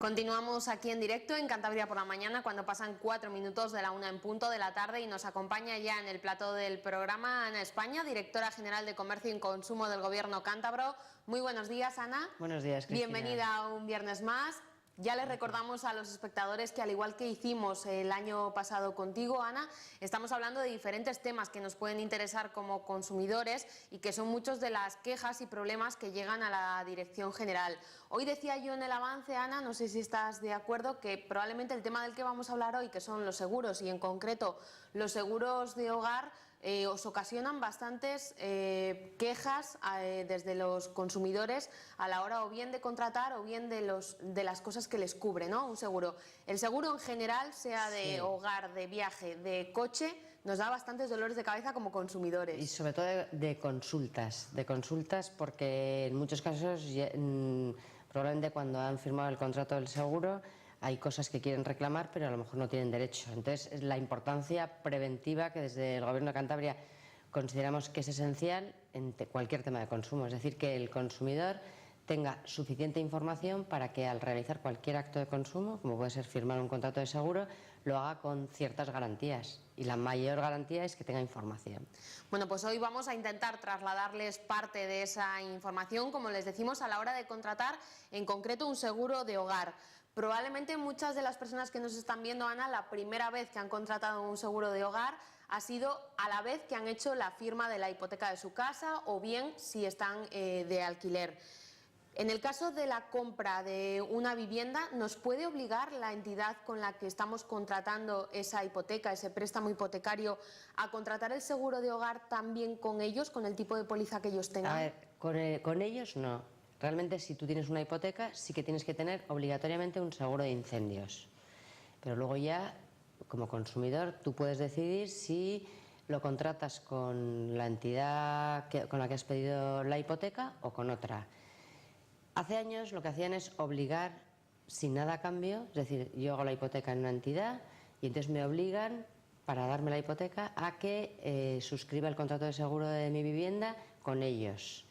Continuamos aquí en directo en Cantabria por la mañana cuando pasan 4 minutos de la 1 en punto de la tarde y nos acompaña ya en el plató del programa Ana España, directora general de Comercio y Consumo del Gobierno cántabro. Muy buenos días, Ana. Buenos días, Cristina. Bienvenida a un viernes más. Ya les recordamos a los espectadores que, al igual que hicimos el año pasado contigo, Ana, estamos hablando de diferentes temas que nos pueden interesar como consumidores y que son muchos de las quejas y problemas que llegan a la Dirección General. Hoy decía yo en el avance, Ana, no sé si estás de acuerdo, que probablemente el tema del que vamos a hablar hoy, que son los seguros y en concreto los seguros de hogar, os ocasionan bastantes quejas desde los consumidores a la hora o bien de contratar o bien de las cosas que les cubre, ¿no? Un seguro. El seguro en general, sea de hogar, de viaje, de coche, nos da bastantes dolores de cabeza como consumidores. Y sobre todo de consultas porque en muchos casos probablemente cuando han firmado el contrato del seguro hay cosas que quieren reclamar pero a lo mejor no tienen derecho. Entonces, es la importancia preventiva que desde el Gobierno de Cantabria consideramos que es esencial en cualquier tema de consumo, es decir, que el consumidor tenga suficiente información para que al realizar cualquier acto de consumo, como puede ser firmar un contrato de seguro, lo haga con ciertas garantías. Y la mayor garantía es que tenga información. Bueno, pues hoy vamos a intentar trasladarles parte de esa información, como les decimos, a la hora de contratar en concreto un seguro de hogar. Probablemente muchas de las personas que nos están viendo, Ana, la primera vez que han contratado un seguro de hogar ha sido a la vez que han hecho la firma de la hipoteca de su casa o bien si están de alquiler. En el caso de la compra de una vivienda, ¿nos puede obligar la entidad con la que estamos contratando esa hipoteca, ese préstamo hipotecario, a contratar el seguro de hogar también con ellos, con el tipo de póliza que ellos tengan? A ver, con ellos no. Realmente, si tú tienes una hipoteca, sí que tienes que tener obligatoriamente un seguro de incendios. Pero luego ya, como consumidor, tú puedes decidir si lo contratas con la entidad con la que has pedido la hipoteca o con otra. Hace años lo que hacían es obligar sin nada a cambio, es decir, yo hago la hipoteca en una entidad y entonces me obligan, para darme la hipoteca, a que suscriba el contrato de seguro de mi vivienda con ellos.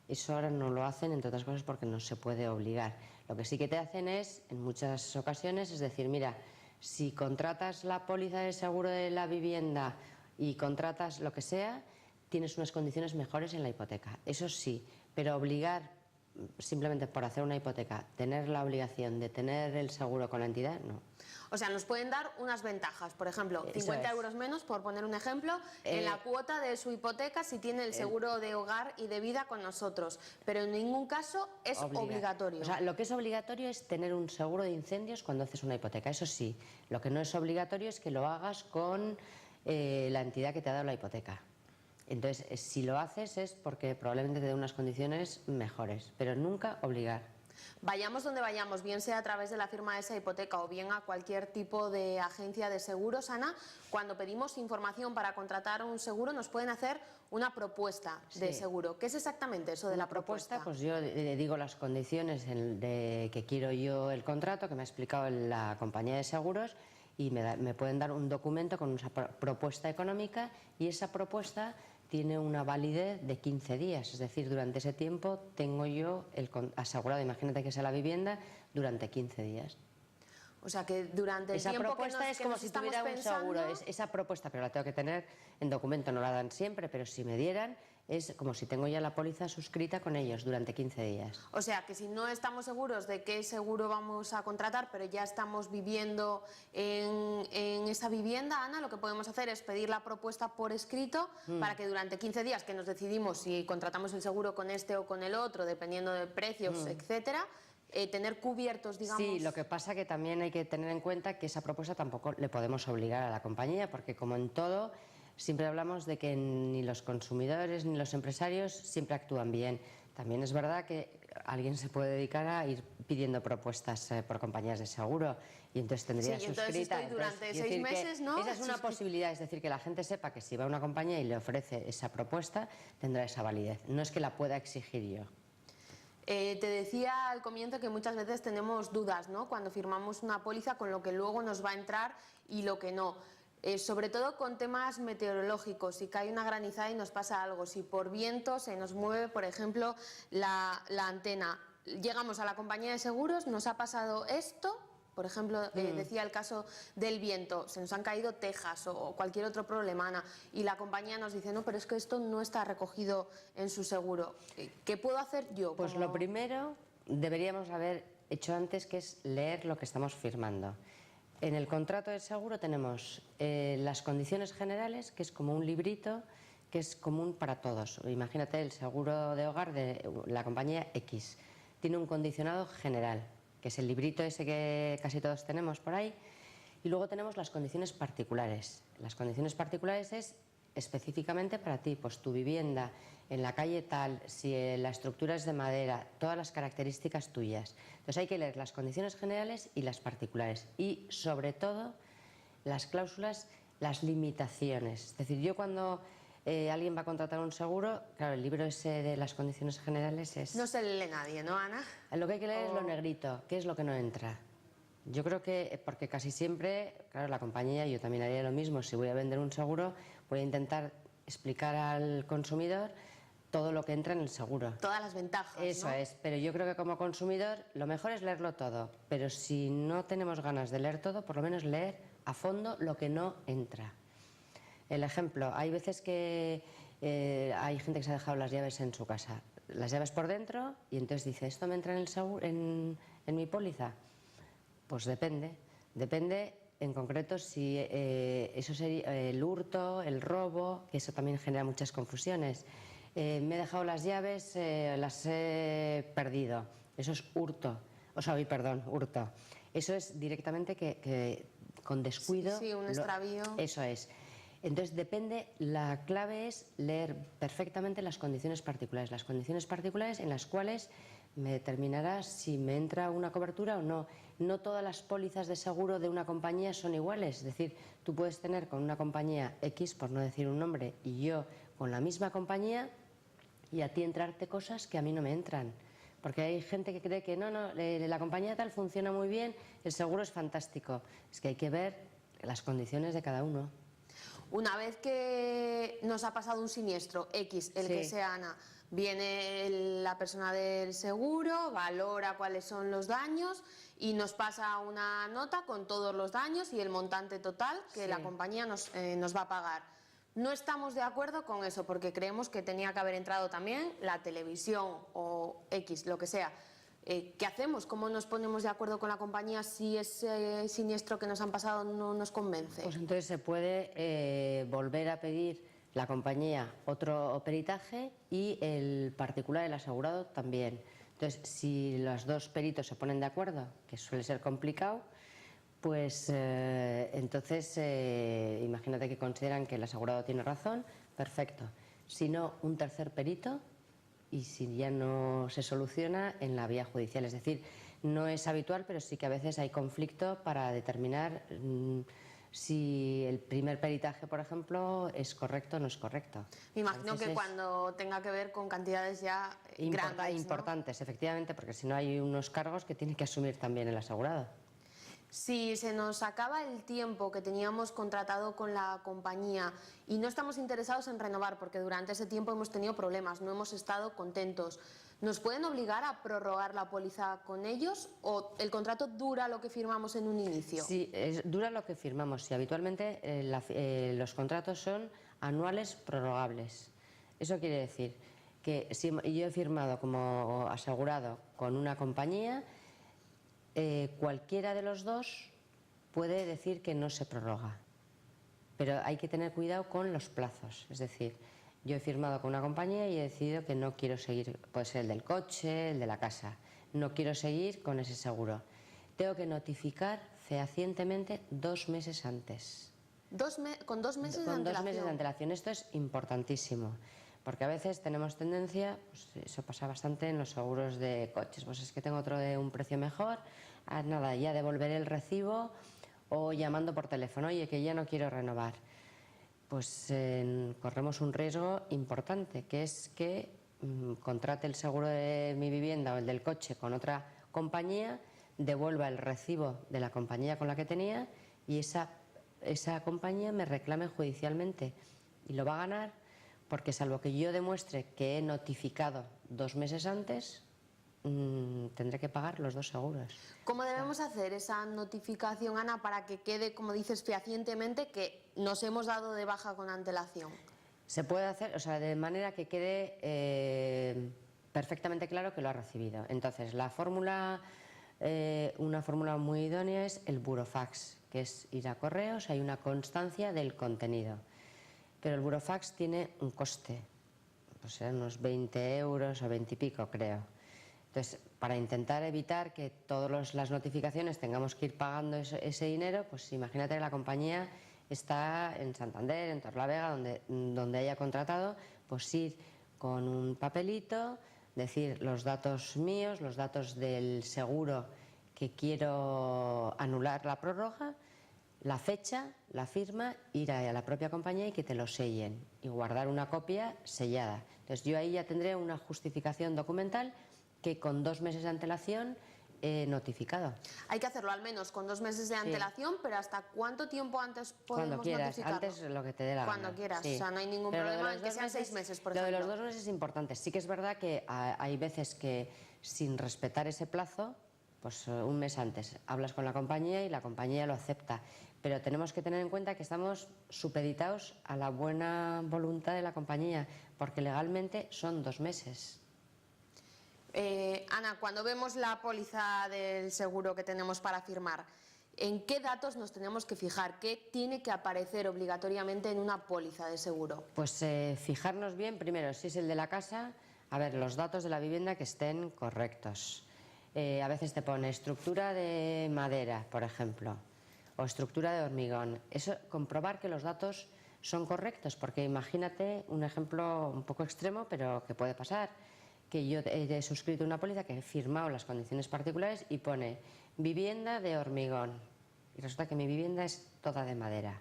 Eso ahora no lo hacen, entre otras cosas, porque no se puede obligar. Lo que sí que te hacen es, en muchas ocasiones, es decir, mira, si contratas la póliza de seguro de la vivienda y contratas lo que sea, tienes unas condiciones mejores en la hipoteca. Eso sí, pero obligar simplemente por hacer una hipoteca, tener la obligación de tener el seguro con la entidad, no. O sea, nos pueden dar unas ventajas, por ejemplo, 50 euros menos, por poner un ejemplo, en la cuota de su hipoteca si tiene el seguro de hogar y de vida con nosotros, pero en ningún caso es obligatorio. O sea, lo que es obligatorio es tener un seguro de incendios cuando haces una hipoteca, eso sí. Lo que no es obligatorio es que lo hagas con la entidad que te ha dado la hipoteca. Entonces, si lo haces es porque probablemente te dé unas condiciones mejores, pero nunca obligar. Vayamos donde vayamos, bien sea a través de la firma de esa hipoteca o bien a cualquier tipo de agencia de seguros, Ana, cuando pedimos información para contratar un seguro nos pueden hacer una propuesta de seguro. ¿Qué es exactamente eso de la propuesta? Pues yo le digo las condiciones de que quiero yo el contrato, que me ha explicado la compañía de seguros, y me pueden dar un documento con una propuesta económica y esa propuesta tiene una validez de 15 días, es decir, durante ese tiempo tengo yo asegurado, imagínate que sea la vivienda, durante 15 días. O sea que durante el tiempo propuesta es como si tuviera un seguro, esa propuesta, pero la tengo que tener en documento, no la dan siempre, pero si me dieran es como si tengo ya la póliza suscrita con ellos durante 15 días. O sea que si no estamos seguros de qué seguro vamos a contratar, pero ya estamos viviendo en esa vivienda, Ana, lo que podemos hacer es pedir la propuesta por escrito para que durante 15 días que nos decidimos si contratamos el seguro con este o con el otro, dependiendo de precios, etcétera, tener cubiertos, digamos. Sí, lo que pasa que también hay que tener en cuenta que esa propuesta tampoco le podemos obligar a la compañía, porque como en todo, siempre hablamos de que ni los consumidores ni los empresarios siempre actúan bien. También es verdad que alguien se puede dedicar a ir pidiendo propuestas por compañías de seguro y entonces tendría suscrita. Estoy durante 6 meses, ¿no? Esa es una posibilidad, es decir, que la gente sepa que si va a una compañía y le ofrece esa propuesta, tendrá esa validez. No es que la pueda exigir yo. Te decía al comienzo que muchas veces tenemos dudas, ¿no?, cuando firmamos una póliza con lo que luego nos va a entrar y lo que no. Sobre todo con temas meteorológicos, si cae una granizada y nos pasa algo, si por viento se nos mueve, por ejemplo, la antena. llegamos a la compañía de seguros, nos ha pasado esto, por ejemplo, decía el caso del viento, se nos han caído tejas o cualquier otro problema, Ana, y la compañía nos dice, no, pero es que esto no está recogido en su seguro. ¿Qué puedo hacer yo? Pues lo primero deberíamos haber hecho antes, que es leer lo que estamos firmando. En el contrato de seguro tenemos las condiciones generales, que es como un librito que es común para todos. Imagínate el seguro de hogar de la compañía X. Tiene un condicionado general, que es el librito ese que casi todos tenemos por ahí. Y luego tenemos las condiciones particulares. Las condiciones particulares es específicamente para ti, pues tu vivienda, en la calle tal, si la estructura es de madera, todas las características tuyas. Entonces hay que leer las condiciones generales y las particulares. Y sobre todo las cláusulas, las limitaciones. Es decir, yo cuando alguien va a contratar un seguro, claro, el libro ese de las condiciones generales es... No se lee nadie, ¿no, Ana? Lo que hay que leer es lo negrito, qué es lo que no entra. Yo creo que, porque casi siempre, claro, la compañía, yo también haría lo mismo, si voy a vender un seguro, voy a intentar explicar al consumidor todo lo que entra en el seguro. Todas las ventajas, Eso ¿no? es, pero yo creo que como consumidor lo mejor es leerlo todo, pero si no tenemos ganas de leer todo, por lo menos leer a fondo lo que no entra. El ejemplo, hay veces que hay gente que se ha dejado las llaves en su casa, las llaves por dentro, y entonces dice, ¿esto me entra en el seguro, en mi póliza? Pues depende en concreto si eso sería el hurto, el robo, que eso también genera muchas confusiones. Me he dejado las llaves, las he perdido, eso es hurto, hurto. Eso es directamente que con descuido... Sí, un extravío. Eso es. Entonces depende, la clave es leer perfectamente las condiciones particulares en las cuales me determinará si me entra una cobertura o no. No todas las pólizas de seguro de una compañía son iguales, es decir, tú puedes tener con una compañía X, por no decir un nombre, y yo con la misma compañía, y a ti entrarte cosas que a mí no me entran. Porque hay gente que cree que no, la compañía tal funciona muy bien, el seguro es fantástico. Es que hay que ver las condiciones de cada uno. Una vez que nos ha pasado un siniestro X, el que sea, Ana, viene la persona del seguro, valora cuáles son los daños y nos pasa una nota con todos los daños y el montante total que la compañía nos va a pagar. No estamos de acuerdo con eso porque creemos que tenía que haber entrado también la televisión o X, lo que sea. ¿Qué hacemos? ¿Cómo nos ponemos de acuerdo con la compañía si ese siniestro que nos han pasado no nos convence? Pues entonces se puede volver a pedir la compañía otro peritaje y el particular, el asegurado, también. Entonces, si los dos peritos se ponen de acuerdo, que suele ser complicado, pues entonces imagínate que consideran que el asegurado tiene razón, perfecto. Si no, un tercer perito, y si ya no se soluciona, en la vía judicial. Es decir, no es habitual, pero sí que a veces hay conflicto para determinar si el primer peritaje, por ejemplo, es correcto o no es correcto. Me imagino que cuando tenga que ver con cantidades ya grandes, ¿no? Importantes, efectivamente, porque si no hay unos cargos que tiene que asumir también el asegurado. Si se nos acaba el tiempo que teníamos contratado con la compañía y no estamos interesados en renovar porque durante ese tiempo hemos tenido problemas, no hemos estado contentos, ¿nos pueden obligar a prorrogar la póliza con ellos o el contrato dura lo que firmamos en un inicio? Sí, dura lo que firmamos. Sí, habitualmente los contratos son anuales prorrogables. Eso quiere decir que si yo he firmado como asegurado con una compañía, cualquiera de los dos puede decir que no se prorroga, pero hay que tener cuidado con los plazos. Es decir, yo he firmado con una compañía y he decidido que no quiero seguir, puede ser el del coche, el de la casa, no quiero seguir con ese seguro. Tengo que notificar fehacientemente 2 meses antes. ¿Con 2 meses de antelación? Con 2 meses de antelación. Esto es importantísimo. Porque a veces tenemos tendencia, pues eso pasa bastante en los seguros de coches, pues es que tengo otro de un precio mejor, nada, ya devolveré el recibo o llamando por teléfono, oye, que ya no quiero renovar. Pues corremos un riesgo importante, que es que contrate el seguro de mi vivienda o el del coche con otra compañía, devuelva el recibo de la compañía con la que tenía y esa compañía me reclame judicialmente y lo va a ganar. Porque salvo que yo demuestre que he notificado 2 meses antes, tendré que pagar los dos seguros. ¿Cómo debemos hacer esa notificación, Ana, para que quede, como dices, fehacientemente que nos hemos dado de baja con antelación? Se puede hacer, o sea, de manera que quede perfectamente claro que lo ha recibido. Entonces, la fórmula, una fórmula muy idónea es el burofax, que es ir a correos, hay una constancia del contenido. Pero el burofax tiene un coste, pues serán unos 20 euros o 20 y pico, creo. Entonces, para intentar evitar que todas las notificaciones tengamos que ir pagando ese dinero, pues imagínate que la compañía está en Santander, en Torlavega, donde haya contratado, pues ir con un papelito, decir los datos míos, los datos del seguro que quiero anular la prórroga, la fecha, la firma, ir a la propia compañía y que te lo sellen y guardar una copia sellada. Entonces yo ahí ya tendré una justificación documental que con 2 meses de antelación he notificado. Hay que hacerlo al menos con 2 meses de antelación, pero ¿hasta cuánto tiempo antes podemos Cuando quieras, notificarlo? antes lo que te dé la Cuando gana. quieras, Sí. o sea, no hay ningún Pero problema en que sean 6 meses, por Lo ejemplo. de los 2 meses es importante. Sí que es verdad que hay veces que sin respetar ese plazo, pues un mes antes hablas con la compañía y la compañía lo acepta. Pero tenemos que tener en cuenta que estamos supeditados a la buena voluntad de la compañía, porque legalmente son 2 meses. Ana, cuando vemos la póliza del seguro que tenemos para firmar, ¿en qué datos nos tenemos que fijar? ¿Qué tiene que aparecer obligatoriamente en una póliza de seguro? Pues fijarnos bien, primero, si es el de la casa, a ver, los datos de la vivienda que estén correctos. A veces te pone estructura de madera, por ejemplo, o estructura de hormigón. Eso, comprobar que los datos son correctos, porque imagínate un ejemplo un poco extremo, pero que puede pasar, que yo he suscrito una póliza que he firmado las condiciones particulares y pone vivienda de hormigón. Y resulta que mi vivienda es toda de madera,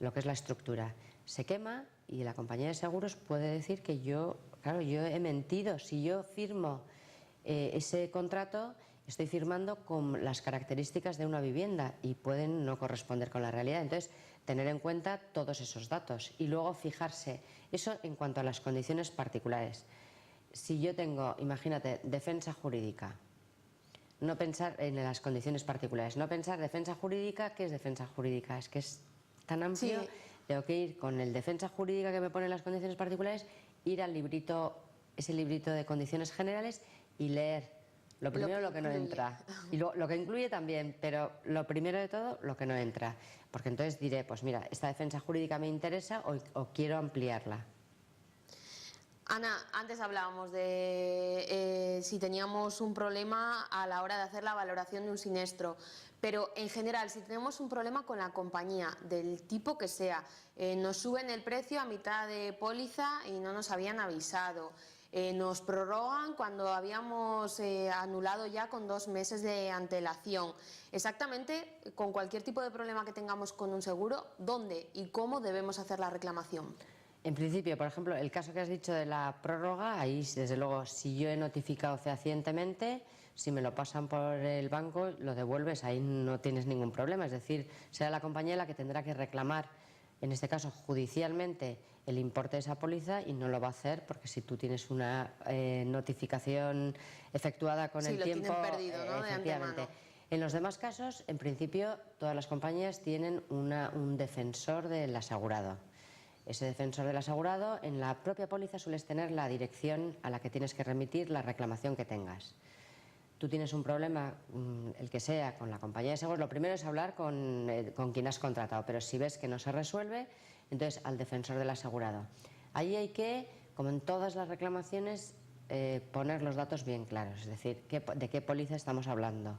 lo que es la estructura. Se quema y la compañía de seguros puede decir que yo he mentido. Si yo firmo ese contrato, estoy firmando con las características de una vivienda y pueden no corresponder con la realidad. Entonces, tener en cuenta todos esos datos y luego fijarse. Eso en cuanto a las condiciones particulares. Si yo tengo, imagínate, defensa jurídica, no pensar en las condiciones particulares, no pensar defensa jurídica, ¿qué es defensa jurídica? Es que es tan amplio, tengo que ir con el defensa jurídica que me pone en las condiciones particulares, ir al librito, ese librito de condiciones generales y leer lo primero lo que no entra. Y lo que incluye también, pero lo primero de todo, lo que no entra. Porque entonces diré, pues mira, esta defensa jurídica me interesa o quiero ampliarla. Ana, antes hablábamos de si teníamos un problema a la hora de hacer la valoración de un siniestro, pero en general, si tenemos un problema con la compañía, del tipo que sea, nos suben el precio a mitad de póliza y no nos habían avisado, nos prorrogan cuando habíamos anulado ya con 2 meses de antelación. Exactamente, con cualquier tipo de problema que tengamos con un seguro, ¿dónde y cómo debemos hacer la reclamación? En principio, por ejemplo, el caso que has dicho de la prórroga, ahí desde luego, si yo he notificado fehacientemente, si me lo pasan por el banco, lo devuelves, ahí no tienes ningún problema. Es decir, será la compañía la que tendrá que reclamar, en este caso judicialmente, el importe de esa póliza y no lo va a hacer porque si tú tienes una notificación efectuada con el tiempo, tienen perdido, ¿no? De efectivamente. antemano. En los demás casos, en principio, todas las compañías tienen un defensor del asegurado. Ese defensor del asegurado, en la propia póliza sueles tener la dirección a la que tienes que remitir la reclamación que tengas. Tú tienes un problema, el que sea, con la compañía de seguros, lo primero es hablar con quien has contratado, pero si ves que no se resuelve, entonces al defensor del asegurado. Ahí hay que, como en todas las reclamaciones, poner los datos bien claros, es decir, de qué póliza estamos hablando,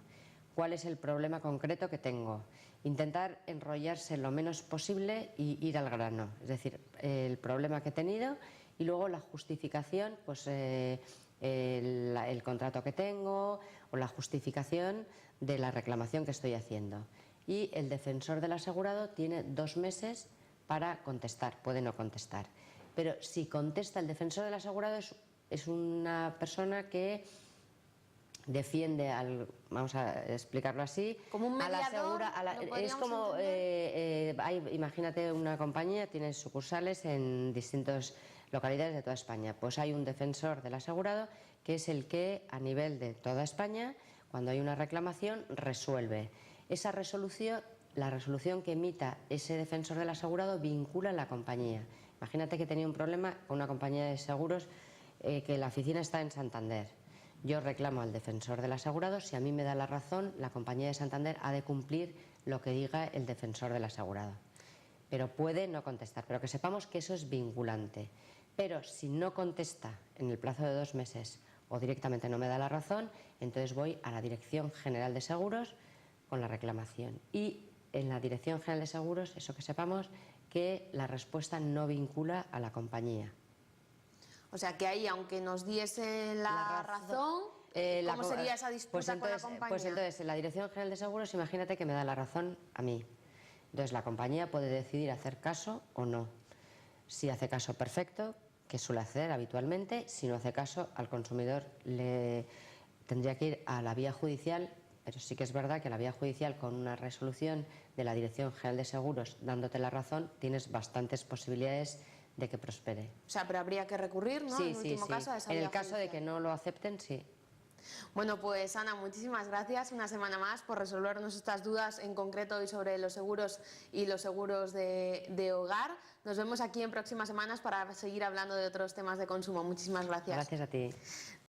cuál es el problema concreto que tengo. Intentar enrollarse lo menos posible y ir al grano, es decir, el problema que he tenido y luego la justificación, pues el contrato que tengo o la justificación de la reclamación que estoy haciendo. Y el defensor del asegurado tiene 2 meses para contestar, puede no contestar. Pero si contesta el defensor del asegurado es una persona que defiende vamos a explicarlo así, como un mediador, es como imagínate una compañía, tiene sucursales en distintas localidades de toda España, pues hay un defensor del asegurado que es el que a nivel de toda España, cuando hay una reclamación, resuelve. Esa resolución, la resolución que emita ese defensor del asegurado vincula a la compañía. Imagínate que tenía un problema con una compañía de seguros, que la oficina está en Santander. Yo reclamo al defensor del asegurado, si a mí me da la razón, la compañía de Santander ha de cumplir lo que diga el defensor del asegurado. Pero puede no contestar, pero que sepamos que eso es vinculante. Pero si no contesta en el plazo de 2 meses o directamente no me da la razón, entonces voy a la Dirección General de Seguros con la reclamación. Y en la Dirección General de Seguros, eso que sepamos, que la respuesta no vincula a la compañía. O sea que ahí, aunque nos diese la razón, ¿cómo sería esa disputa con la compañía? Pues entonces, en la Dirección General de Seguros, imagínate que me da la razón a mí. Entonces, la compañía puede decidir hacer caso o no. Si hace caso, perfecto, que suele hacer habitualmente. Si no hace caso, al consumidor le tendría que ir a la vía judicial, pero sí que es verdad que la vía judicial, con una resolución de la Dirección General de Seguros dándote la razón, tienes bastantes posibilidades de que prospere. O sea, pero habría que recurrir, ¿no? Sí, En último caso, a esa en vía el caso de judicial. que no lo acepten, sí. Bueno, pues Ana, muchísimas gracias una semana más por resolvernos estas dudas, en concreto hoy sobre los seguros y los seguros de hogar. Nos vemos aquí en próximas semanas para seguir hablando de otros temas de consumo. Muchísimas gracias. Gracias a ti.